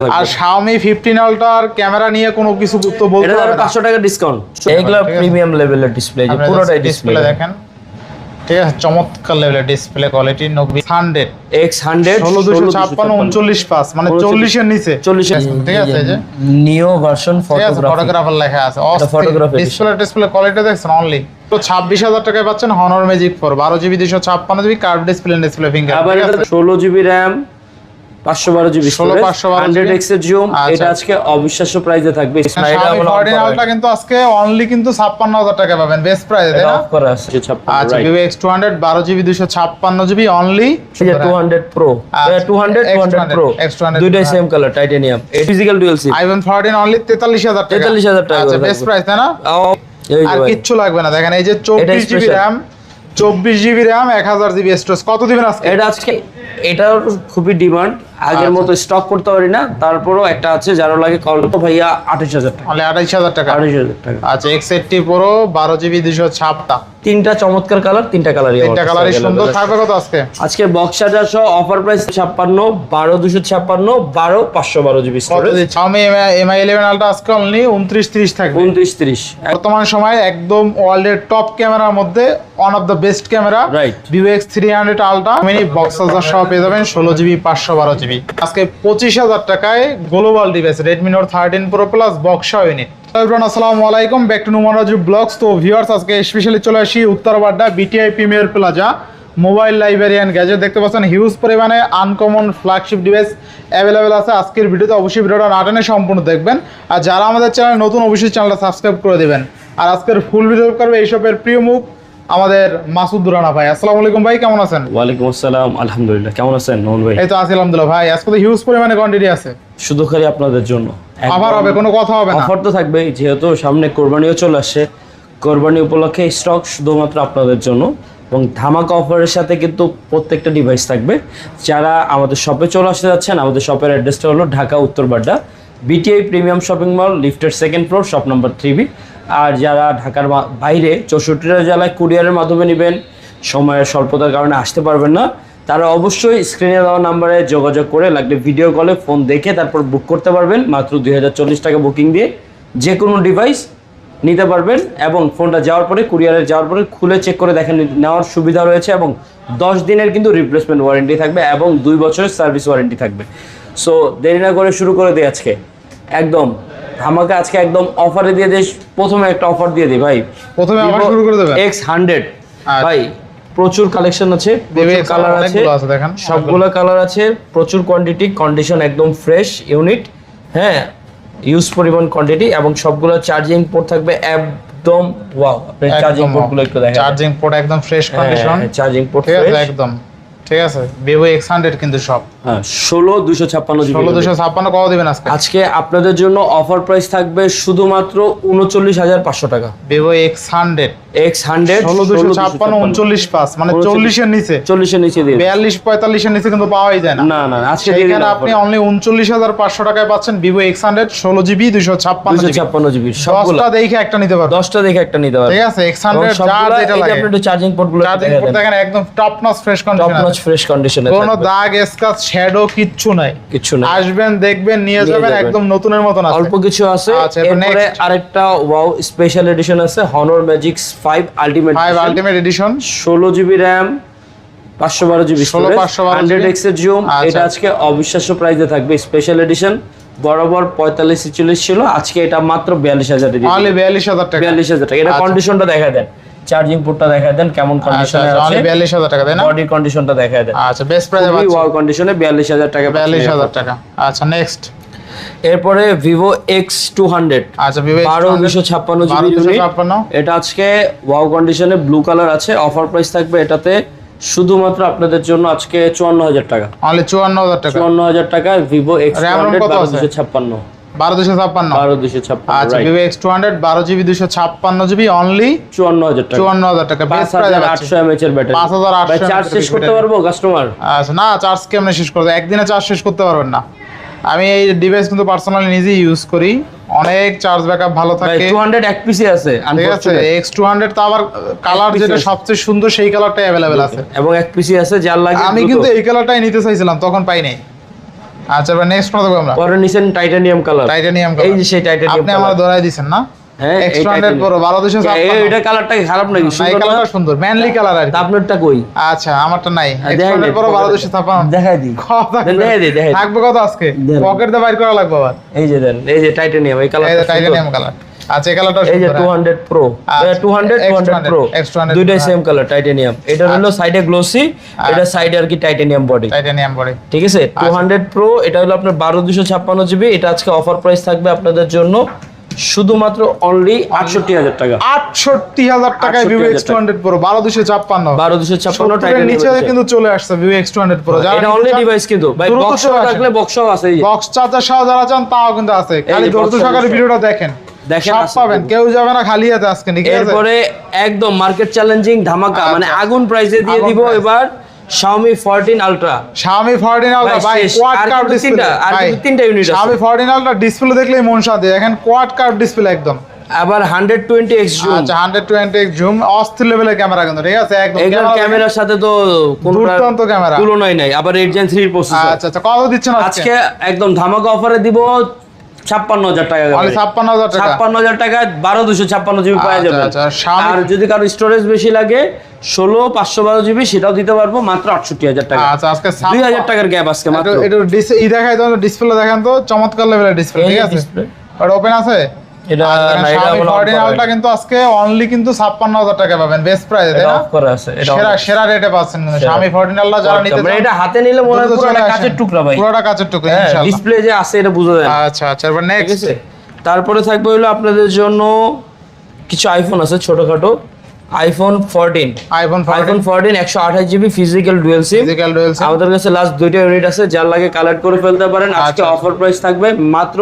আর Xiaomi 15 আলট্রার camera নিয়ে কোনো কিছু তো বলতে এটা হবে না। 500 টাকা ডিসকাউন্ট। এগুলা প্রিমিয়াম লেভেলের ডিসপ্লে, যে পুরোটাই ডিসপ্লে দেখেন, ঠিক আছে, চমৎকার লেভেলের ডিসপ্লে কোয়ালিটি। 100 X100 16256 39 মানে 40 এর নিচে 40 ঠিক আছে, এই যে নিও ভার্সন ফটোগ্রাফার লেখা আছে। ফটোগ্রাফি ডিসপ্লে কোয়ালিটি দেখছেন অনলি তো 26000 টাকায় পাচ্ছেন Honor Magic 4 12GB 256GB curve display finger. আবার এটা 16GB RAM 512GB 100 100x এর জুম। এটা আজকে অবিশ্বাস্য প্রাইসে থাকবে। Xiaomi 14 আলট্রা কিন্তু আজকে অনলি কিন্তু 56000 টাকা পাবেন বেস্ট প্রাইসে, তাই না? অফ করা আছে 56। আচ্ছা Vivo X200 12GB 256GB only. এই যে 200 Pro 200 Pro দুইটাই same colour titanium, physical dual SIM. iPhone 14 only 43000 টাকা। 43000 টাকা আচ্ছা বেস্ট প্রাইস, তাই না? আর কিচ্ছু লাগবে না। দেখেন এই যে 24GB RAM 24GB RAM 1000GB storage কত দিবেন আজকে? এটা আজকে এটার খুবই ডিমান্ড, আগের মতো স্টক করতে পারি না, তারপরও একটা আছে যারা লাগে কল তো ভাইয়া 28000 টাকা। অনলি 28000 টাকা। 28000 টাকা। আচ্ছা X80 Pro 12GB 256 তিনটা চমৎকার কালার, তিনটা কালারই সুন্দর থাকবে। কত আজকে? আজকে বক্স চার্জার সহ offer price 56 12256 12 512GB storage. Xiaomi Mi 11 ultra আজকে অনলি 2930 থাকবে। 2930 বর্তমান সময়ে একদম ওয়ার্ল্ডের টপ ক্যামেরার মধ্যে one of the best camera Vivo X300 ultra mini box charger সহ পেয়ে যাবেন 16GB 512GB। আজকে 25000 টাকায় global device Redmi Note 13 Pro Plus box সহ ইউনিট। আসসালামু আলাইকুম, back to Numan Raju blogs. তো ভিউয়ার্স, আজকে স্পেশালি চলে আসি Uttarbadda BTI premier plaza mobile library and gadget. দেখতে পাচ্ছেন হিউজ পরিমাণে আনকমন ফ্ল্যাগশিপ ডিভাইস অ্যাভেলেবেল আছে। আজকের ভিডিওতে অবশ্যই ভিডিওটা না টেনে সম্পূর্ণ দেখবেন, আর যারা আমাদের চ্যানেল নতুন অবশ্যই চ্যানেলটা সাবস্ক্রাইব করে দেবেন। আর আজকের ফুল ভিডিও করবে এইসবের প্রিয় মুখ আমাদের মাসুদ রানা ভাই। আসসালামু আলাইকুম ভাই, কেমন আছেন? ওয়ালাইকুম আসসালাম, আলহামদুলিল্লাহ। কেমন আছেন নন ভাই? এই তো আছি আলহামদুলিল্লাহ ভাই। আজকে তো হিউজ পরিমাণে কোয়ান্টিটি আছে, শুধু খালি আপনাদের জন্য অফার হবে, কোনো কথা হবে না। অফার তো থাকবে, যেহেতু সামনে কোরবানিও চলে আসছে। কোরবানি উপলক্ষে স্টক শুধুমাত্র আপনাদের জন্য, এবং ধামাকা অফারের সাথে কিন্তু প্রত্যেকটা ডিভাইস থাকবে। যারা আমাদের শপে চলে আসতে যাচ্ছেন, আমাদের শপের অ্যাড্রেসটা হলো Dhaka Uttar Badda BTI premium shopping mall, লিফটের 2nd floor, shop number 3B। আর যারা ঢাকার বাইরে 64টা জেলায় কুরিয়ারের মাধ্যমে নেবেন, সময়ের স্বল্পতার কারণে আসতে পারবেন না, তারা অবশ্যই স্ক্রিনে দেওয়া নাম্বারে যোগাযোগ করে, লাগলে ভিডিও কলে ফোন দেখে তারপর বুক করতে পারবেন। মাত্র 2040 টাকা বুকিং দিয়ে যে কোনো ডিভাইস নিতে পারবেন, এবং ফোনটা যাওয়ার পরে কুরিয়ারে যাওয়ার পরে খুলে চেক করে দেখেন নেওয়ার সুবিধা রয়েছে, এবং 10 দিনের কিন্তু রিপ্লেসমেন্ট ওয়ারেন্টি থাকবে, এবং 2 বছরের সার্ভিস ওয়ারেন্টি থাকবে। সো দেরি না করে শুরু করে দিই আজকে একদম ধামাকা। আজকে একদম অফারে দিয়ে দিই, প্রথমে একটা অফার দিয়ে দিই ভাই। প্রথমে অফার শুরু করে দেবেন। X100 ভাই প্রচুর কালেকশন আছে, প্রচুর কালার আছে, দেখেন সবগুলো কালার আছে, প্রচুর কোয়ান্টিটি, কন্ডিশন একদম ফ্রেশ ইউনিট, হ্যাঁ ইউজ পরিমাণ কোয়ান্টিটি, এবং সবগুলো চার্জিং পোর্ট থাকবে একদম ওয়াও। আপনি চার্জিং পোর্টগুলো একটু দেখেন, চার্জিং পোর্ট একদম ফ্রেশ কন্ডিশন, চার্জিং পোর্ট একদম ঠিক আছে। Vivo X100 কিন্তু সব 16256 16256 কত দিবেন আজকে? আজকে আপনাদের জন্য অফার প্রাইস থাকবে শুধুমাত্র 39500 টাকা। Vivo X100 16256 39 মানে 40 এর নিচে, 40 এর নিচে দিয়ে 42 45 এর নিচে কিন্তু পাওয়াই যায় না। না না, আজকে দিয়ে দিন আপনি অনলি 39500 টাকায় পাচ্ছেন Vivo X100 16GB 256GB। সবগুলো 10টা দেখে একটা নিতে পারবেন, 10টা দেখে একটা নিতে পারবেন, ঠিক আছে। X100 যার যেটা লাগে, আপনি একটু চার্জিং পোর্টগুলো দেখেন একদম টপ নচ ফ্রেশ কন্ডিশনে, কোনো দাগ স্ক্র্যাচ শ্যাডো কিচ্ছু নাই। আসবেন দেখবেন নিয়ে যাবেন একদম নতুনের মতন আছে। অল্প কিছু আছে। এরপরে আরেকটা ওয়াও স্পেশাল এডিশন আছে, Honor Magic 5 ultimate edition 16GB RAM 512GB storage 100x এর জুম। এটা আজকে অবিশ্বাস্য প্রাইসে থাকবে, স্পেশাল এডিশন। বরাবর 45-40 ছিল, আজকে এটা মাত্র 42000 এ দিচ্ছি। অনলি 42000 টাকা। 42000 টাকা। এটা কন্ডিশনটা দেখা দেন, চার্জিং পোর্টটা দেখা দেন কেমন কন্ডিশনে আছে। অনলি 42000 টাকা দেন, বডি কন্ডিশনটা দেখা দেন। আচ্ছা বেস্ট প্রাইসে পাচ্ছেন, ওয়াও কন্ডিশনে 42000 টাকা। 42000 টাকা। আচ্ছা নেক্সট, এরপরে Vivo X200 আচ্ছা Vivo 12256GB ইউনিট। এটা আজকে ওয়াও কন্ডিশনে ব্লু কালার আছে, অফার প্রাইস থাকবে এটাতে শুধুমাত্র আপনাদের জন্য আজকে 54000 টাকা। অনলি 54000 টাকা। 54000 টাকা Vivo X200 12256 12256। আচ্ছা Vivo X200 12GB 256GB only 54000 টাকা। 54000 টাকা বেস্ট প্রাইস। 5800 mAh এর ব্যাটারি, 5800 চার্জ শেষ করতে পারবো কাস্টমার? আচ্ছা না, চার্জ কেমনে শেষ করবে, একদিনে চার্জ শেষ করতে পারবেন না। আমি এই ডিভাইস কিন্তু পার্সোনালি নিজেই ইউজ করি, অনেক চার্জ ব্যাকআপ ভালো থাকে। 200 এক পিসি আছে, ঠিক আছে। X200 তো আবার কালার যেটা সবচেয়ে সুন্দর সেই কালারটাই अवेलेबल আছে, এবং এক পিসি আছে যার লাগে। আমি কিন্তু এই কালারটাই নিতে চাইছিলাম, তখন পাই নাই। আচ্ছা এবার নেক্সট কোন দেখব আমরা? পরে নিছেন টাইটানিয়াম কালার। টাইটানিয়াম এই যে সেই টাইটানিয়াম আপনি আমার ধরাই দিবেন না? হ্যাঁ এক্সট্রান্ডেড প্রো 12256 এটা কালারটা খারাপ নাকি? এই কালারটা সুন্দর, ম্যানলি কালার আর কি। আপনারটা কই? আচ্ছা আমারটা নাই, এক্সট্রান্ডেড প্রো 12256 দেখাই দিই, দেখাই দিই, দেখাই থাকবে কত আজকে? পকেট দিয়ে বাইর করা লাগবে আবার। এই যে দেন, এই যে টাইটানিয়াম, এই কালারটা, এই যে টাইটানিয়াম কালার। আচ্ছা এই কালারটা এই যে সুন্দর। 200 প্রো, 200 প্রো দুইটাই সেম কালার টাইটানিয়াম। এটা হলো সাইডে গ্লোসি, এটা সাইডে আর কি টাইটানিয়াম বডি, টাইটানিয়াম বডি, ঠিক আছে। 200 প্রো এটা হলো আপনার 12256 জিবি। এটা আজকে অফার প্রাইস থাকবে আপনাদের জন্য শুধুমাত্র অনলি 68000 টাকা। 68000 টাকায় ভিভো X200 প্রো 12256 12256 টাইটানিয়াম নিচে কিন্তু চলে আসছে ভিভো X200 প্রো। এটা অনলি ডিভাইস কিন্তু ভাই, বক্স রাখলে বক্সও আছে, এই যে বক্স চার্জার সহ যারা চান তাও কিন্তু আছে। খালি ধৈর্য সহকারে ভিডিওটা দেখেন, সব পাবেন, কেউ যাবে না খালি হাতে আজকে, ঠিক আছে। এরপরে একদম মার্কেট চ্যালেঞ্জিং ধামাকা, মানে আগুন প্রাইসে দিয়ে দিব এবার Xiaomi 14 Ultra। Xiaomi 14 Ultra ভাই কোয়াড কার্ভ ডিসপ্লে, আর তিনটা ইউনিট আছে। Xiaomi 14 Ultra ডিসপ্লে দেখলেই মন শান্তি। দেখেন কোয়াড কার্ভ ডিসপ্লে একদম, আবার 120x জুম। আচ্ছা 120x জুম, অস্থির লেভেলের ক্যামেরা কিন্তু, ঠিক আছে একদম। ক্যামেরার সাথে তো কোনো দুর্দান্ত ক্যামেরা, তুলনাই নাই। আবার 8 Gen 3 প্রসেসর। আচ্ছা আচ্ছা কত দিচ্ছেন আজকে? একদম ধামাকা অফারে দিব 56000 টাকা। অনলি 56000 টাকা, 56000 টাকায় 12256 জিবি পাওয়া যাবে। আচ্ছা Xiaomi, আর যদি কারো স্টোরেজ বেশি লাগে 16512 জিবি সেটাও দিতে পারবো মাত্র 68000 টাকা। আচ্ছা আজকে 2000 টাকার গ্যাপ আজকে মাত্র। একটু ই দেখাই দাও, ডিসপ্লে দেখেন তো, চমৎকার লেভেলের ডিসপ্লে, ঠিক আছে। আর ওপেন আছে এটা না, এটা Xiaomi 14 Ultra কিন্তু আজকে অনলি কিন্তু 56000 টাকা পাবেন বেস্ট প্রাইসে, তাই না? অফ করা আছে, এটা সেরা রেটে পাচ্ছেন কিন্তু Xiaomi 14 Ultra যারা নিতে চান। এটা হাতে নিলে মনে হয় পুরো কাচের টুকরা ভাই, পুরোটা কাচের টুকরা ইনশাআল্লাহ। ডিসপ্লে যে আছে এটা বুঝা যায়। আচ্ছা আচ্ছা এবার ঠিক নেক্সট, আছে। তারপরে থাকবে হলো আপনাদের জন্য কিছু আইফোন আছে ছোটখাটো। আইফোন 14 128 জিবি ফিজিক্যাল ডুয়াল সিম। আমাদের কাছে লাস্ট দুইটা ইউনিট আছে, যার লাগে কালেক্ট করে ফেলতে পারেন। আজকে অফার প্রাইস থাকবে মাত্র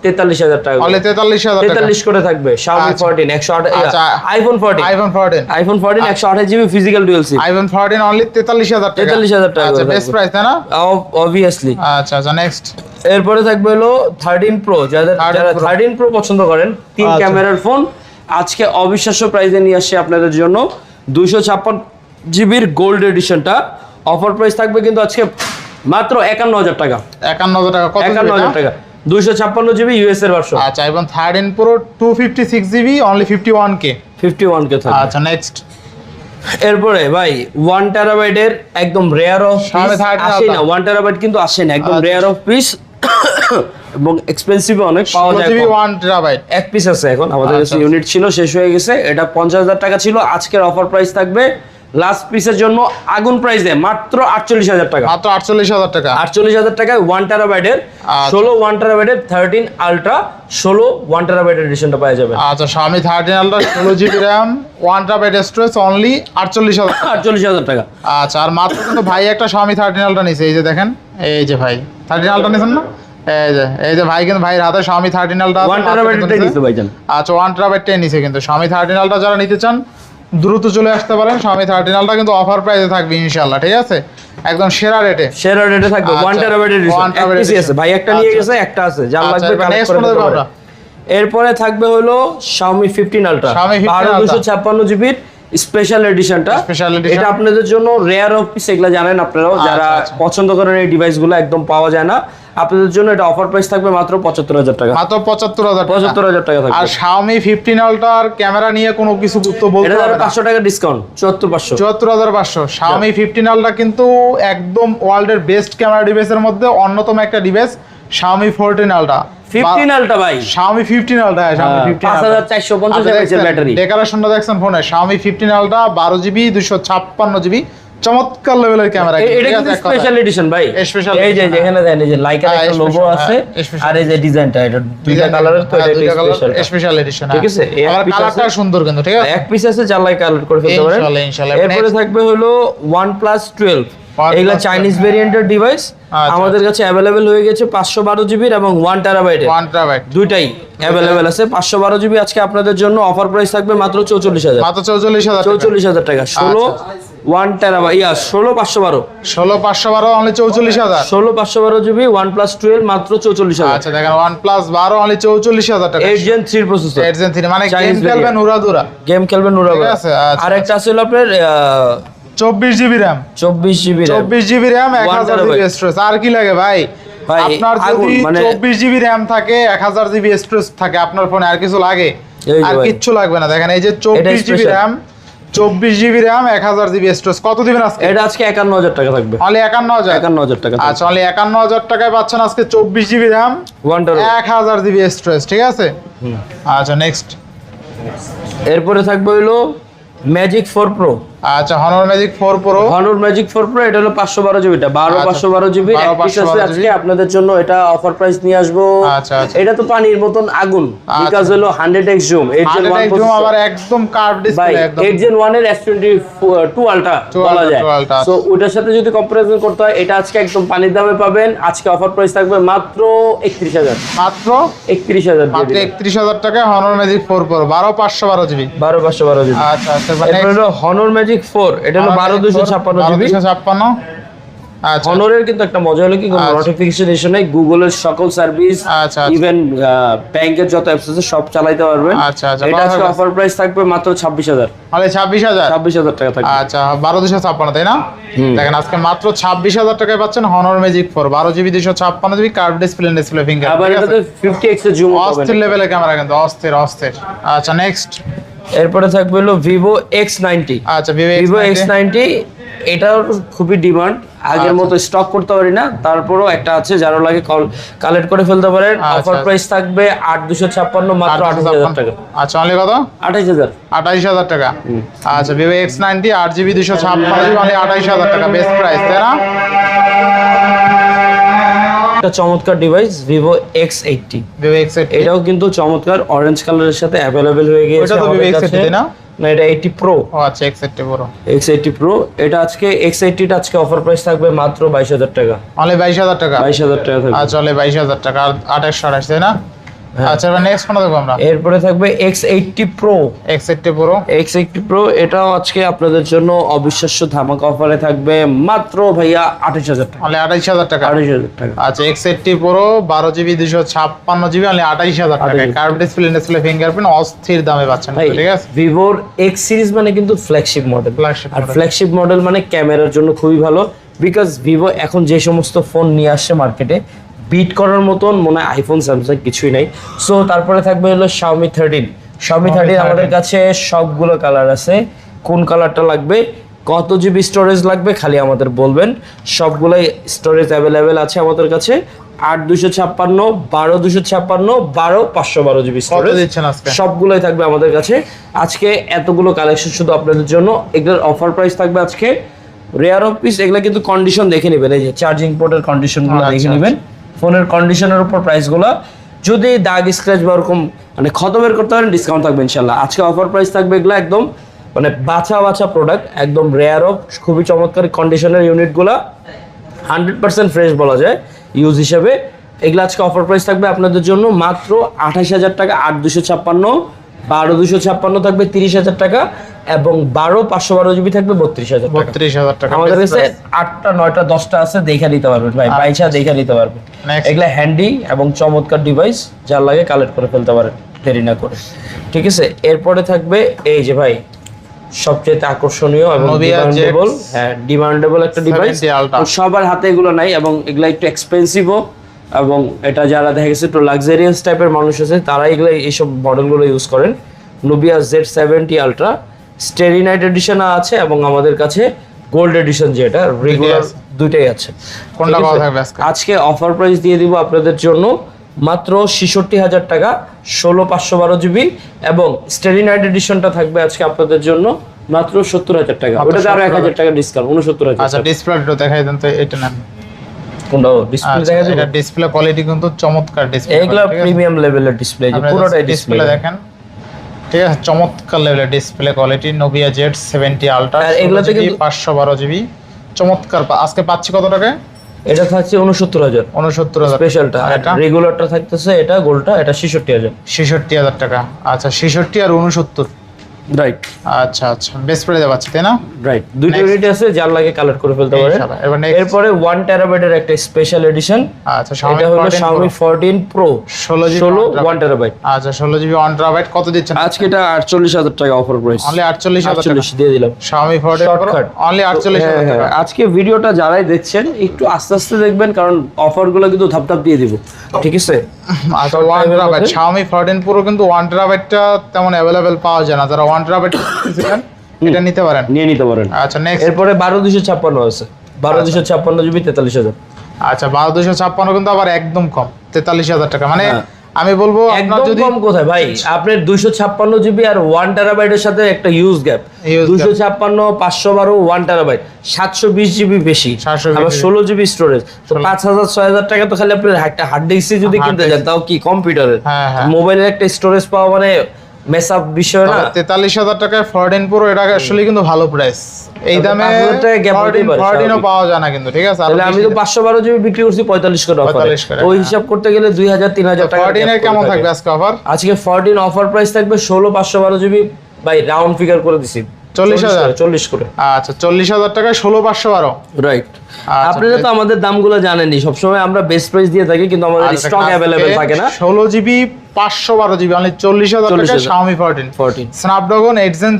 43000 টাকা, অনলি 43000 টাকা, 43 করে থাকবে। Xiaomi 14 128, iPhone 14 128 GB physical dual SIM. IPhone 14 only 43000 টাকা, 43000 টাকা। আচ্ছা বেস্ট প্রাইস তাই না? অবভিয়াসলি। আচ্ছা আচ্ছা নেক্সট, এরপরে থাকবে হলো 13 প্রো। যারা 13 প্রো পছন্দ করেন, 3 ক্যামেরার ফোন, আজকে অবিশ্বাস্য প্রাইসে নিয়ে আসছে আপনাদের জন্য 256 জিবির গোল্ড এডিশনটা। অফার প্রাইস থাকবে কিন্তু আজকে মাত্র 51000 টাকা। 51000 টাকা, কত 51000 টাকা 256 জিবি ইউএস এর ভার্সন। আচ্ছা এবং 13 pro 256 GB only 51k, 51k থাকবে। আচ্ছা নেক্সট, এরপরে ভাই 1 টেরাবাইটের একদম রেয়ার অফ আসে না, 1 টেরাবাইট কিন্তু আসে না, একদম রেয়ার অফ পিস এবং এক্সপেন্সিভ অনেক পাওয়া যায়। 1 টেরাবাইট এক পিস আছে এখন আমাদের কাছে, ইউনিট ছিল শেষ হয়ে গেছে। এটা 50000 টাকা ছিল, আজকের অফার প্রাইস থাকবে লাস্ট পিসের জন্য আগুন প্রাইসে মাত্র 48000 টাকা, মাত্র 48000 টাকা। 48000 টাকায় 1 টেরাবাইটের 16 1 টেরাবাইটের 13 আলট্রা 16 1 টেরাবাইটের এডিশনটা পাওয়া যাবে। আচ্ছা Xiaomi 13 Ultra 16 GB RAM 1 terabyte storage only 48000 48000 টাকা। আচ্ছা আর মাত্র কিন্তু ভাই একটা Xiaomi 13 Ultra নিছে, এই যে দেখেন, এই যে ভাই 13 Ultra নিছেন না, এই যে ভাই কিন্তু ভাইয়ের হাতে Xiaomi 13 Ultra 1 টেরাবাইটের নিতে ভাইজান। আচ্ছা 1 টেরাবাইট নিছে কিন্তু Xiaomi 13 Ultra যারা নিতে চান দ্রুত চলে আসতে পারেন। Xiaomi 13 Ultra কিন্তু অফার প্রাইসে থাকবে ইনশাআল্লাহ, ঠিক আছে একদম সেরা রেটে থাকবে। 1 টেরাবাইটের এডিশন এক পিস আছে ভাই, একটা নিয়ে গেছে, একটা আছে, যার লাগবে কানেক্ট করে দিতে পারবেন। এরপরে থাকবে হলো Xiaomi 15 Ultra 12256 জিবির স্পেশাল এডিশনটা। এটা আপনাদের জন্য রেয়ার অফ পিস, এগুলা জানেন আপনারাও, যারা পছন্দ করেন এই ডিভাইসগুলো একদম পাওয়া যায় না। আপনাদের জন্য এটা অফার প্রাইস থাকবে মাত্র 75000 টাকা, মাত্র 75000 টাকা থাকবে। আর Xiaomi 15 Ultra আর ক্যামেরা নিয়ে কোনো কিছু তো বলতে এটা হবে না, 500 টাকা ডিসকাউন্ট 74500। Xiaomi 15 Ultra কিন্তু একদম ওয়ার্ল্ডের বেস্ট ক্যামেরা ডিভাইসের মধ্যে অন্যতম একটা ডিভাইস Xiaomi 14 Ultra 15 Ultra ভাই, Xiaomi 15 Ultra, Xiaomi 15 5450 mAh battery. ডেকোরেশনটা দেখছেন ফোনে Xiaomi 15 Ultra 12 জিবি 256 জিবি, চমৎকার লেভেলের ক্যামেরা। এটা কিন্তু স্পেশাল এডিশন ভাই, এই যে এখানে দেন, এই যে লাইকার একটা লোগো আছে, আর এই যে ডিজাইনটা, এটা দুইটা কালারের, তো এটা স্পেশাল এডিশন, ঠিক আছে। আর কালারটা সুন্দর কিন্তু, ঠিক আছে এক পিস আছে, যার লাইক কালার করে ফেলতে পারেন ইনশাআল্লাহ। এরপরে থাকবে হলো OnePlus 12, এগুলা চাইনিজ ভেরিয়েন্টের ডিভাইস। আমাদের কাছে अवेलेबल হয়ে গেছে 512 জিবির এবং 1 টেরাবাইটের, 1 টেরাবাইট দুইটাই अवेलेबल আছে। 512 জিবি আজকে আপনাদের জন্য অফার প্রাইস থাকবে মাত্র 44000, মাত্র 44000 টাকা। 16 1 টেরাবাইট 16 512 অনলি 44000, 16 512 জিবি OnePlus 12 মাত্র 44000। আচ্ছা দেখেন OnePlus 12 অনলি 44000 টাকা, 8 Gen 3 প্রসেসর, 8 Gen 3 মানে গেম খেলবেন উড়াদুরা, আছে। আর একটা আছে হলো আপনার 24 GB RAM 24 GB RAM 1000 GB storage. আর কি লাগে ভাই, ভাই, আপনার আগুন, যদি মানে 24 জিবি র্যাম থাকে 1000 জিবি স্টোরেজ থাকে আপনার ফোনে আর কিছু লাগে? এই যে আর ভাই, কিচ্ছু লাগবে না। দেখেন এই যে 24 GB special। RAM, 24 GB RAM 1000 GB storage, কত দিবেন আজকে? এটা আজকে 51000 টাকা থাকবে। অনলি 51000। 51000 টাকা থাকবে। আচ্ছা, অনলি 51000 টাকায় পাচ্ছেন আজকে 24 GB RAM, wonder 1000 GB storage, ঠিক আছে? আচ্ছা নেক্সট। এরপরে থাকবে হলো ম্যাজিক 4 প্রো। আচ্ছা, Honor magic 4 pro. Honor magic 4 pro, এটা হলো 512 জিবিটা, 512 জিবি 12 এক পিস আছে 512 আজকে আপনাদের জন্য। এটা অফার প্রাইস নিয়ে আসবো। আচ্ছা আচ্ছা, এটা তো পানির মতন আগুন, বিকজ হলো 100x জুম, 8 Gen 1 একদম আবার একদম কার্ভ ভাই, ডিসপ্লে, একদম 8 Gen 1 এর S22 আলট্রা বলা যায়। Ultra। সো ওটার সাথে যদি কম্পারিজন করতে হয়, এটা আজকে একদম পানির দামে পাবেন। আজকে অফার প্রাইস থাকবে মাত্র 31000। মাত্র 31000 মাত্র 31000 টাকায় Honor magic 4 pro, 12512 GB. 12512 GB. আচ্ছা আচ্ছা, এরপর হলো হনর ম্যাজিক 4, এটা হলো 12256 জিবি। 12256। আচ্ছা হনরের কিন্তু একটা মজা হলো কি, কোনো আচ্ছা। নোটিফিকেশন ইস্যু নাই, গুগলের সকল সার্ভিস, আচ্ছা, ইভেন ব্যাংকের যত অ্যাপস আছে সব চালাতে পারবেন। আচ্ছা আচ্ছা, এটা আজকে অফার প্রাইস থাকবে মাত্র 26000। তাহলে 26000। 26000 টাকা থাকবে। আচ্ছা, 12256, তাই না? দেখেন আজকে মাত্র 26000 টাকায় পাচ্ছেন Honor magic 4, 12 GB 256 GB, curve display finger. আবার এটাতে 50x এর জুম পাবেন। অস্থির লেভেলের ক্যামেরা কিন্তু, অস্থির অস্থির। আচ্ছা নেক্সট। এরপরে থাকবে হলো ভিভো X90। আচ্ছা, ভিভো X90, এটার খুবই ডিমান্ড, আগের মতো স্টক করতে পারি না, তারপরও একটা আছে, যারা লাগে কালেক্ট করে ফেলতে পারেন। অফার প্রাইস থাকবে 8256, মাত্র 28000 টাকা। আচ্ছা, অনলি কত? 28000। 28000 টাকা। আচ্ছা, Vivo X90 8GB 256 GB, only 28000 টাকা, বেস্ট প্রাইস, তাই না? একটা চমৎকার device Vivo X80। Vivo X80, এটাও কিন্তু চমৎকার, অরেঞ্জ কালারের সাথে অ্যাভেলেবেল হয়ে গিয়েছে। ওটা তো ভিভো X80 তাই না? না, এটা 80 প্রো। ও আচ্ছা, X80 পুরো। X80 প্রো, এটা আজকে X80 টা আজকে অফার প্রাইস থাকবে মাত্র 22000 টাকা। অনলি 22000 টাকা। 22000 টাকা থাকবে। আচ্ছা, অনলি 22000 টাকা, আর 2828, তাই না? আচ্ছা, এবার নেক্সট কোনটা দেখব আমরা? এরপরে থাকবে X80 প্রো। X80 পুরো। X80 প্রো, এটাও আজকে আপনাদের জন্য অবিশ্বাস্য ধামাকা অফারে থাকবে মাত্র ভাইয়া 28000 টাকা। অনলি 28000 টাকা। 28000 টাকা। আচ্ছা, X80 পুরো 12GB 256GB, অনলি 28000 টাকা, কার্ভ ডিসপ্লে ফিঙ্গারপ্রিন্ট, অস্থির দামে পাচ্ছেন, ঠিক আছে? ভিভোর X সিরিজ মানে কিন্তু ফ্ল্যাগশিপ মডেল, Flagship আর model। ফ্ল্যাগশিপ মডেল মানে ক্যামেরার জন্য খুবই ভালো, বিকজ ভিভো এখন যে সমস্ত ফোন নিয়ে আসছে মার্কেটে, বিট করার মতন মনে হয় আইফোন স্যামসাং কিছুই নাই। সো তারপরে থাকবে হলো Xiaomi 13। Xiaomi 13 আমাদের কাছে সবগুলো কালার আছে, কোন কালারটা লাগবে, কত জিবি স্টোরেজ লাগবে খালি আমাদের বলবেন, সবগুলোই স্টোরেজ অ্যাভেলেবেল আছে আমাদের কাছে। 8256, 12256, 12512 জিবি কত স্টোরেজ দিচ্ছেন আজকে? সবগুলোই থাকবে আমাদের কাছে আজকে। এতগুলো কালেকশন শুধু আপনাদের জন্য। এগুলোর অফার প্রাইস থাকবে আজকে রেয়ার অফ পিস, এগুলো কিন্তু কন্ডিশন দেখে নেবেন, এই যে চার্জিং পোর্টের কন্ডিশনগুলো দেখে নেবেন, ফোনের কন্ডিশনের উপর প্রাইসগুলো। যদি দাগ স্ক্র্যাচ বা ওরকম মানে ক্ষত বের করতে পারেন, ডিসকাউন্ট থাকবে ইনশাল্লাহ। আজকে অফার প্রাইস থাকবে এগুলো একদম মানে বাছা প্রোডাক্ট, একদম রেয়ার অফ, খুবই চমৎকার কন্ডিশনের ইউনিটগুলো, 100% ফ্রেশ বলা যায় ইউজ হিসেবে। এগুলো আজকে অফার প্রাইস থাকবে আপনাদের জন্য মাত্র 28000 টাকা। 8256, 12256 থাকবে 30000 টাকা, এবং 12512 জিবি থাকবে 32000 টাকা। 32000 টাকা আমাদের কাছে 8টা 9টা 10টা আছে, দেখে নিতে পারবেন ভাই, বাইচা দেখে নিতে পারবেন। Next। এগুলা হ্যান্ডি এবং চমৎকার ডিভাইস, যার লাগে কালেক্ট করে ফেলতে পারেন দেরি না করে, ঠিক আছে? এরপরে থাকবে এই যে ভাই সবচেয়ে আকর্ষণীয় এবং Nubia ডিমান্ডেবল, হ্যাঁ ডিমান্ডেবল একটা ডিভাইস, 70 Ultra। সবার হাতে এগুলো নাই, এবং এগুলা একটু এক্সপেন্সিভও, এবং এটা যারা দেখা গেছে একটু লাক্সারিয়াস টাইপের মানুষ আছে তারা এগুলো এইসব মডেলগুলো ইউজ করেন। Nubia Z70 Ultra starry night edition আছে, এবং আমাদের কাছে গোল্ড এডিশন যেটা রেগুলার, দুইটাই আছে। কোনটা ঠিক কত আছে? থাকবে আজকে? আজকে অফার প্রাইস দিয়ে দিব আপনাদের জন্য মাত্র 66000 টাকা, 16512 জিবি, এবং স্টেরি নাইট এডিশনটা থাকবে আজকে আপনাদের জন্য মাত্র 70000 টাকা। ওটাতে আরো 1000 টাকা ডিসকাউন্ট, 69000। আচ্ছা, ডিসপ্লেটা দেখাই দেন তো, এটা নেন। কোনটা ডিসপ্লে দেখা যাবে? এটা ডিসপ্লে কোয়ালিটি কিন্তু চমৎকার ডিসপ্লে, এগুলা প্রিমিয়াম লেভেলের ডিসপ্লে, যে পুরোটাই ডিসপ্লে দেখেন, ঠিক আছে? চমৎকার লেভেলের display quality, Nubia Z70 Ultra, আর এগুলাতে কিন্তু 512 জিবি, চমৎকার। আজকে পাচ্ছি কত টাকায়? এটা থাকছে 69000 69000 স্পেশালটা, আর এটা রেগুলারটা থাকতেছে এটা গোল্ডটা, এটা 66000। 66000 টাকা। আচ্ছা, 66 আর 69, রাইট। আচ্ছা আচ্ছা, বেস্ট প্রাইসে পাচ্ছি তাই না? রাইট, দুইটা ইউনিট আছে, যার লাগে কালেক্ট করে ফেলতে পারেন। এরপরে 1 টেরাবাইটের একটা স্পেশাল এডিশন। আচ্ছা, এটা হলো Xiaomi 14 Pro 16 1 টেরাবাইট। আচ্ছা 16 জিবি 1 টেরাবাইট কত দিচ্ছেন আজকে এটা 48000 টাকা অফার প্রাইস। অনলি 48000 টাকা দিয়ে দিলাম। Xiaomi 14 Pro অনলি 48000 টাকা। আজকে ভিডিওটা যারাই দেখছেন একটু আস্তে আস্তে দেখবেন, কারণ অফারগুলো কিন্তু ধাপ ধাপ দিয়ে দিব, ঠিক আছে? আচ্ছা 1 টেরাবাইট Xiaomi 14 Pro কিন্তু 1 টেরাবাইটটা তেমন अवेलेबल পাওয়া যায় না, যারা 1 টেরাবাইট নিতে এটা নিতে পারেন, নিয়ে নিতে পারেন। আচ্ছা নেক্সট। এরপরে 12256 আছে, 12256 জিবি 43000। আচ্ছা 12256 কিন্তু আবার একদম কম, 43000 টাকা। মানে আমি বলবো আপনার যদি কম কোথায় ভাই, আপনার 256 জিবি আর 1 টেরাবাইটের সাথে একটা হিউজ গ্যাপ। 256 512 1 টেরাবাইট 720 জিবি বেশি, আবার 16 জিবি স্টোরেজ। তো 5000 6000 টাকা তো খালি আপনি একটা হার্ড ডিস্ক যদি কিনতে যান, তাও কি কম্পিউটারের, মোবাইলের একটা স্টোরেজ পাওয়া মানে মেসআপ বিষয় না। 43000 টাকায় 14 Pro এটা আসলে কিন্তু ভালো প্রাইস। এই দামে 14 পাওয়া যায় না কিন্তু, ঠিক আছে? তাহলে আমি তো 512 জিবি বিক্রি করছি 45 করে অফারে, ওই হিসাব করতে গেলে 2000 3000 টাকা। 14 এর কেমন থাকবে আজকে অফার? আজকে 14 অফার প্রাইস থাকবে 16512 জিবি বাই রাউন্ড ফিগার করে দিছি 40 করে। আচ্ছা 40000 টাকায় 16512। রাইট। আপনারা তো আমাদের দামগুলো জানেনই, সবসময় আমরা বেস্ট প্রাইস দিয়ে থাকি, কিন্তু আমাদের স্টক अवेलेबल থাকে না। 16 জিবি 512 জিবি অনলি 40000 টাকা Xiaomi 14 Snapdragon 8 Gen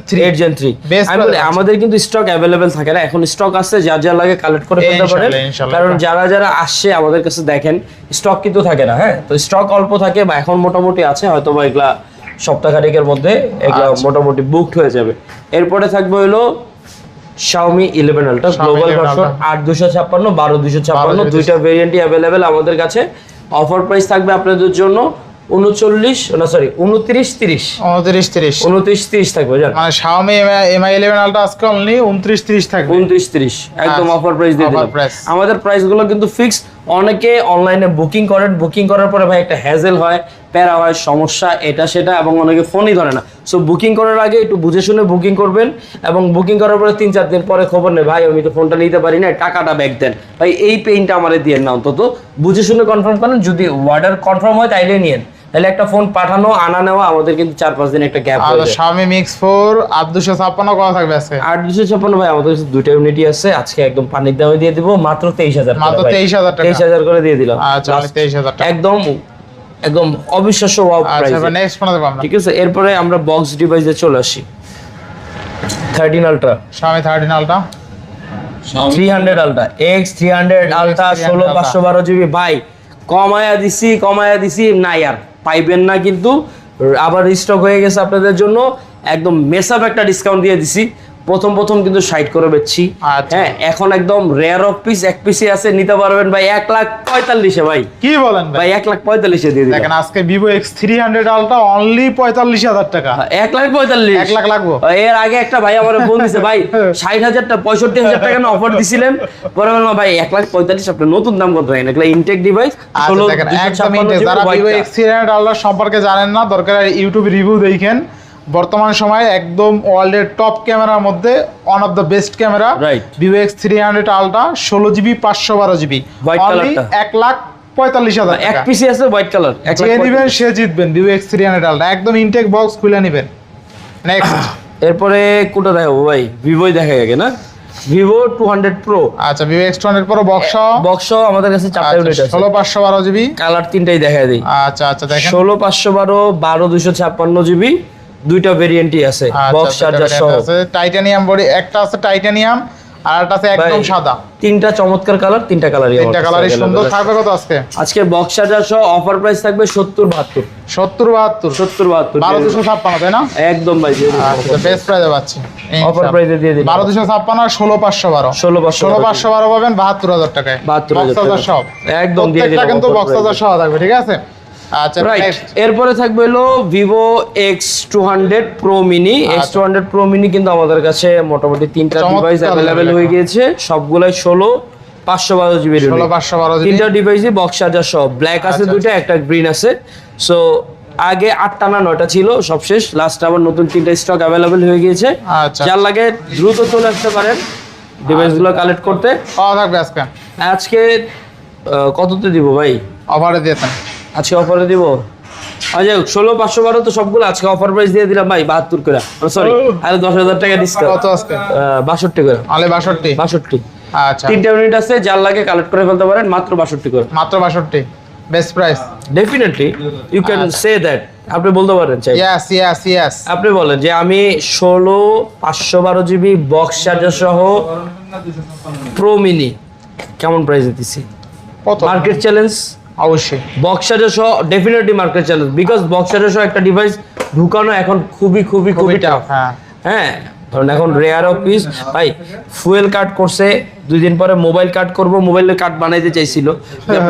3 আমি বলি আমাদের কিন্তু স্টক अवेलेबल থাকে না, এখন স্টক আছে, যা লাগে কালেক্ট করে ফেলতে পারেন। কারণ যারা আসছে আমাদের কাছে দেখেন স্টক কিন্তু থাকে না, হ্যাঁ, তো স্টক অল্প থাকে বা এখন মোটামুটি আছে, হয়তো বা এগুলা সপ্তাহখানেকের মধ্যে এগুলা মোটামুটি বুকড হয়ে যাবে। এরপরে থাকবে হলো Xiaomi 11 Ultra গ্লোবাল ভার্সন 8256 12256, দুইটা ভেরিয়েন্টই अवेलेबल আমাদের কাছে। অফার প্রাইস থাকবে আপনাদের জন্য 29 30 থাকবে, জান? মানে Xiaomi Mi 11 Ultra আজকে অনলি 29 30 থাকবে। 29 30 একদম অফার প্রাইস দিয়ে দিলাম। আমাদের প্রাইসগুলো কিন্তু ফিক্সড। অনেকে অনলাইনে বুকিং করেন, বুকিং করার পরে ভাই একটা হ্যাজেল হয়, প্যারা হয়, সমস্যা এটা সেটা, এবং অনেকে ফোনই ধরে না। সো বুকিং করার আগে একটু বুঝে শুনে বুকিং করবেন, এবং বুকিং করার পরে 3-4 দিন পরে খবর নেই, ভাই আমি তো ফোনটা নিতে পারি না, টাকাটা ব্যাক দেন। ভাই এই পেইনটা আমাদের দিয়ে না, অন্তত বুঝে শুনে কনফার্ম করেন। যদি অর্ডার কনফার্ম হয় তাইলে নিয়েন, তাহলে একটা ফোন পাঠানো আনা নেওয়া আমাদের কিন্তু 4-5 দিন একটা গ্যাপ হয়ে যায়। Xiaomi Mix 4 8256 কত থাকবে আজকে? 8256 ভাই আমাদের কাছে দুইটা ইউনিটই আছে, আজকে একদম পানির দামে দিয়ে দিব মাত্র 23000 টাকা। মাত্র 23000 টাকা, 23000 করে দিয়ে দিলাম। আচ্ছা 23000 টাকা একদম অবিশ্বাস্য ওয়াও প্রাইস। আচ্ছা নেক্সট কোন দেব আমরা? ঠিক আছে, এরপরে আমরা বক্স ডিভাইসে চলে আসি। 13 ultra, Xiaomi 13 Ultra 300 ultra X300 ultra 16512 GB ভাই কমায়া দিছি না ইয়ার, পাইবেন না কিন্তু, আবার রিস্টক হয়ে গেছে আপনাদের জন্য, একদম মেসআপ একটা ডিসকাউন্ট দিয়ে দিছি। প্রথম কিন্তু 60 করে বেচছি, হ্যাঁ, এখন একদম রেয়ার অফ পিস এক পিসে আছে, নিতে পারবেন ভাই 1,45,000 ভাই। কি বলেন ভাই 1,45,000 দিয়ে দিলাম। দেখেন আজকে Vivo X300 Ultra অনলি 45000 টাকা। 1,45,000 1 লাখ লাগবো। এর আগে একটা ভাই আমারে ফোন দিছে, ভাই 60,000 টা 65,000 টাকা না অফার দিছিলেন, পরে বললাম ভাই 1,45,000 আপনার নতুন দাম কত হয়? এগুলা ইনটেক ডিভাইস। আচ্ছা দেখেন একদম ইনটেক, যারা Vivo X300 Ultra সম্পর্কে জানেন না, দরকার ইউটিউব রিভিউ দেখেন। বর্তমান সময়ে একদম ওয়ার্ল্ডের টপ ক্যামেরার মধ্যে one of the best camera Vivo X300 Ultra 16 GB 512 GB only 1,45,000 টাকা। এক পিসি আছে হোয়াইট কালার, যে দিবেন সে জিতবেন। Vivo X300 Ultra একদম ইনটেক বক্স খুলে নেবেন। নেক্সট এরপরে কোটা দেখাবো ভাই, ভিভোই দেখা গেছে না, Vivo 200 Pro। আচ্ছা Vivo X200 Pro বক্স আমাদের কাছে 4টা ইউনিট আছে, 16512 জিবি কালার তিনটাই দেখায় দেই। আচ্ছা দেখেন 16512 12256 জিবি দুইটা ভেরিয়েন্টই আছে, বক্স চার্জার সহ আছে। টাইটানিয়াম বডি একটা আছে, টাইটানিয়াম, আর একটা আছে একদম সাদা। তিনটা চমৎকার কালার, তিনটা কালারই সুন্দর থাকবে। কত আজকে বক্স চার্জার সহ অফার প্রাইস থাকবে 70 72 12256 তাই না? একদম ভাই আচ্ছা বেস্ট প্রাইসে পাচ্ছি, অফার প্রাইসে দিয়ে দিই 12256 আর 16512 পাবেন 72000 টাকায়, 72000 সব একদম দিয়ে দিই, কিন্তু বক্স চার্জার সহ থাকবে, ঠিক আছে? আচ্ছা এরপরে থাকবে হলো Vivo X200 Pro Mini। X200 Pro Mini কিন্তু আমাদের কাছে মোটামুটি তিনটা ডিভাইস अवेलेबल হয়ে গিয়েছে, সবগুলাই 16512 জিবি, 16512 জিবি, তিনটা ডিভাইসই বক্স চার্জার সহ। ব্ল্যাক আছে দুইটা, একটা গ্রিন আছে। সো আগে 8টা না 9টা ছিল, সব শেষ, লাস্ট আবার নতুন তিনটা স্টক अवेलेबल হয়ে গিয়েছে। যার লাগে দ্রুত চলে আসতে পারেন ডিভাইসগুলো কালেক্ট করতে। পাওয়া থাকবে আজকে কততে দিব ভাই? অফারে দিয়েছেন আজকে অফারে দিব আচ্ছা 16,512 তো সবগুলো আজকে অফার প্রাইস দিয়ে দিলাম ভাই 72 করে, সরি আরে 10,000 টাকা ডিসকাউন্ট। কত আজকে? 62 করে, অনলি 62। 62। আচ্ছা, তিনটা ইউনিট আছে, যার লাগে কালেক্ট করে ফেলতে পারেন মাত্র 62 করে। মাত্র 62, best price. Definitely you can say that, আপনি বলতে পারেন চাই। ইয়েস। আপনি বলেন যে আমি 16,512 জিবি বক্স চার্জার সহ প্রো মিনি কেমন প্রাইসে দিছি? কত? মার্কেট চ্যালেঞ্জ অবশ্যই। বক্স চার্জার সহ definitely market challenge, because box charger সহ একটা ডিভাইস ঢুকানো এখন খুবই টাফ। হ্যাঁ, কারণ এখন রেয়ার অফ পিস ভাই। ফুয়েল কাট করছে, 2 দিন পরে মোবাইল কাট করব, মোবাইলের কার্ড বানাইতে চাইছিল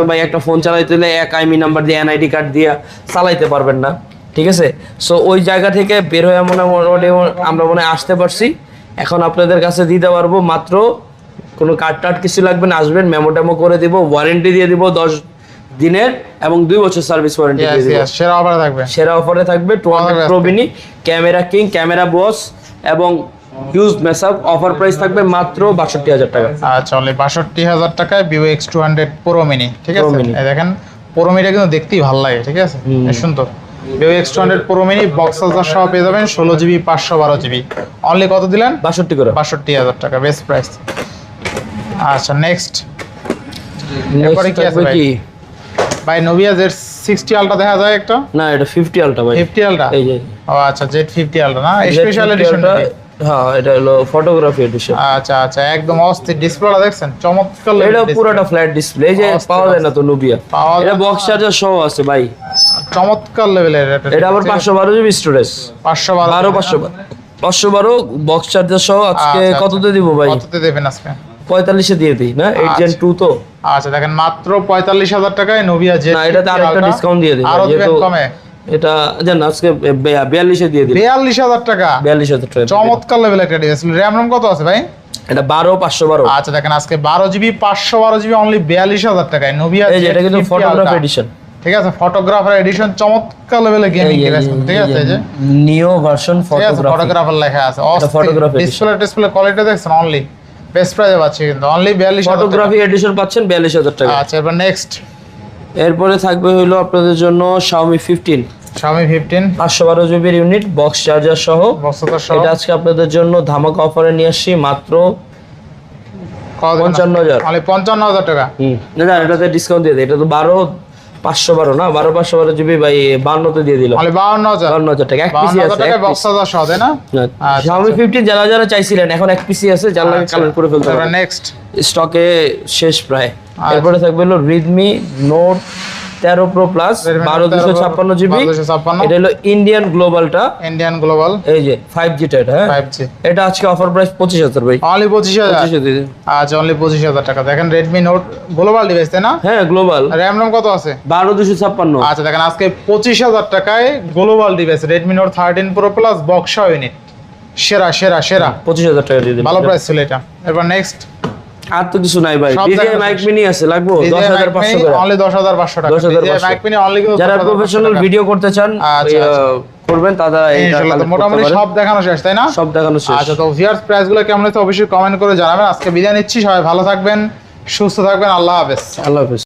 ভাই, একটা ফোন চালাইতে হলে এক আইমি নাম্বার দিয়ে এনআইডি কার্ড দিয়ে চালাইতে পারবেন না, ঠিক আছে? সো ওই জায়গা থেকে বের হয়ে মোটামুটি আমরা মনে হয় আসতে পারছি। এখন আপনাদের কাছে দিতে পারবো মাত্র, কোনো কার্ড টার্ড কিছু লাগবে না, আসবেন মেমো টেমো করে দিব, ওয়ারেন্টি দিয়ে দিব 10 দিনের এবং 2 বছর সার্ভিস ওয়ারেন্টি দিয়ে দিব। সেরা অফারে থাকবে, সেরা অফারে থাকবে 200 pro mini, camera king, camera boss এবং হিউজ মেসআপ। অফার প্রাইস থাকবে মাত্র 62,000 টাকা। আচ্ছা, অনলি 62,000 টাকায় Vivo X200 Pro Mini, ঠিক আছে? এই দেখেন Pro Mini কিন্তু দেখতেই ভালো লাগে, ঠিক আছে? সুন্দর। Vivo X200 Pro Mini box charger সহ পেয়ে যাবেন 16GB 512GB। অনলি কত দিলেন? 62 করে। 62,000 টাকা, বেস্ট প্রাইস। আচ্ছা, নেক্সট এরপরে কি আছে ভাই? Nubia Z60 Ultra দেখা যায় একটা? না, এটা 50 আলট্রা ভাই। 50 Ultra? এই যে। ও আচ্ছা, Z50 Ultra না, স্পেশাল এডিশন। হ্যাঁ, এটা হলো ফটোগ্রাফি এডিশন। আচ্ছা, একদম অস্থির। ডিসপ্লেটা দেখছেন? চমৎকার। এটা পুরোটা ফ্ল্যাট ডিসপ্লে, এই যে পাওয়া যায় না তো Nubia, এটা বক্স চার্জার সহ আছে ভাই, চমৎকার লেভেলের। এটা আবার 512 জিবি স্টোরেজ, 512 বক্স চার্জার সহ। আজকে কততে দিব ভাই? কততে দেবেন আজকে? 45 এ দিয়ে দিই না, 8 Gen 2 তো। আচ্ছা, দেখেন মাত্র 45,000 টাকায় Nubia Z। না, এটাতে আরেকটা ডিসকাউন্ট দিয়ে দিই, আরো দিবেন কমে? এটা জান আজকে 42 এ দিয়ে দিই। 42,000 টাকা? 42,000 টাকা। চমৎকার লেভেলের একটা ডিভাইস। RAM ROM কত আছে ভাই? এটা 12/512। আচ্ছা, দেখেন আজকে 12GB 512GB অনলি 42,000 টাকায় Nubia Z। এই যে এটা কিন্তু ফটোগ্রাফি এডিশন, ঠিক আছে? ফটোগ্রাফার এডিশন, চমৎকার লেভেলের গেমিং ডিভাইস, ঠিক আছে? এই যে নিও ভার্সন ফটোগ্রাফার লেখা আছে। ফটোগ্রাফি ডিসপ্লে কোয়ালিটি দেখছেন? অনলি বেস্ট প্রাইসে পাচ্ছি কিন্তু, অনলি 42,000 ফটোগ্রাফি এডিশন পাচ্ছেন 42,000 টাকা। আচ্ছা, এবার নেক্সট। এরপরে থাকবে হলো আপনাদের জন্য Xiaomi 15 512 জিবির ইউনিট বক্স চার্জার সহ। এটা আজকে আপনাদের জন্য ধামাকা অফারে নিয়ে আসছি মাত্র 55,000। অনলি 55,000 টাকা। না, এটাতে ডিসকাউন্ট দিয়ে দেয়। এটা তো 12/512 না, 12/512 জিবি ভাই 52 তে দিয়ে দিলাম। অনলি 52,000 টাকা। এক পিসি আছে, টাকা বক্স চার্জার সহ, তাই না? Xiaomi 15 যারা চাইছিলেন, এখন এক পিসি আছে, যার লাগে কালেক্ট করে ফেলতে পারেন। নেক্সট স্টকে শেষ প্রায়। এরপরে থাকবে হলো Redmi Note 13 Pro Plus 12256 GB. এটা হলো ইন্ডিয়ান গ্লোবালটা, এই যে 5G টা। হ্যাঁ, 5G। এটা আজকে অফার প্রাইস 25,000 ভাই। অনলি 25,000। আচ্ছা, অনলি 25,000 টাকা। দেখেন Redmi Note গ্লোবাল ডিভাইস, তাই না? হ্যাঁ, গ্লোবাল। RAM ROM কত আছে? 12256। আচ্ছা, দেখেন আজকে 25,000 টাকায় global device Redmi Note 13 Pro Plus box সহ ইউনিট। সেরা 25,000 টাকা দিয়ে দিন, ভালো প্রাইস ছিল এটা। এরপর নেক্সট। আর তো কিছু নাই ভাই। DJI Mic Mini আছে, লাগবে 10,500 করে। অনলি 10,500 টাকা। DJI Mic Mini অনলি যারা প্রফেশনাল ভিডিও করতে চান করবেন, তারা মোটামুটি সব দেখানো শেষ, তাই না? সব দেখানো শেষ। আচ্ছা, তো ভিউয়ার্স প্রাইসগুলো কেমন হচ্ছে অবশ্যই কমেন্ট করে জানাবেন। আজকে বিদায় নিচ্ছি, সবাই ভালো থাকবেন, সুস্থ থাকবেন। আল্লাহ হাফেজ।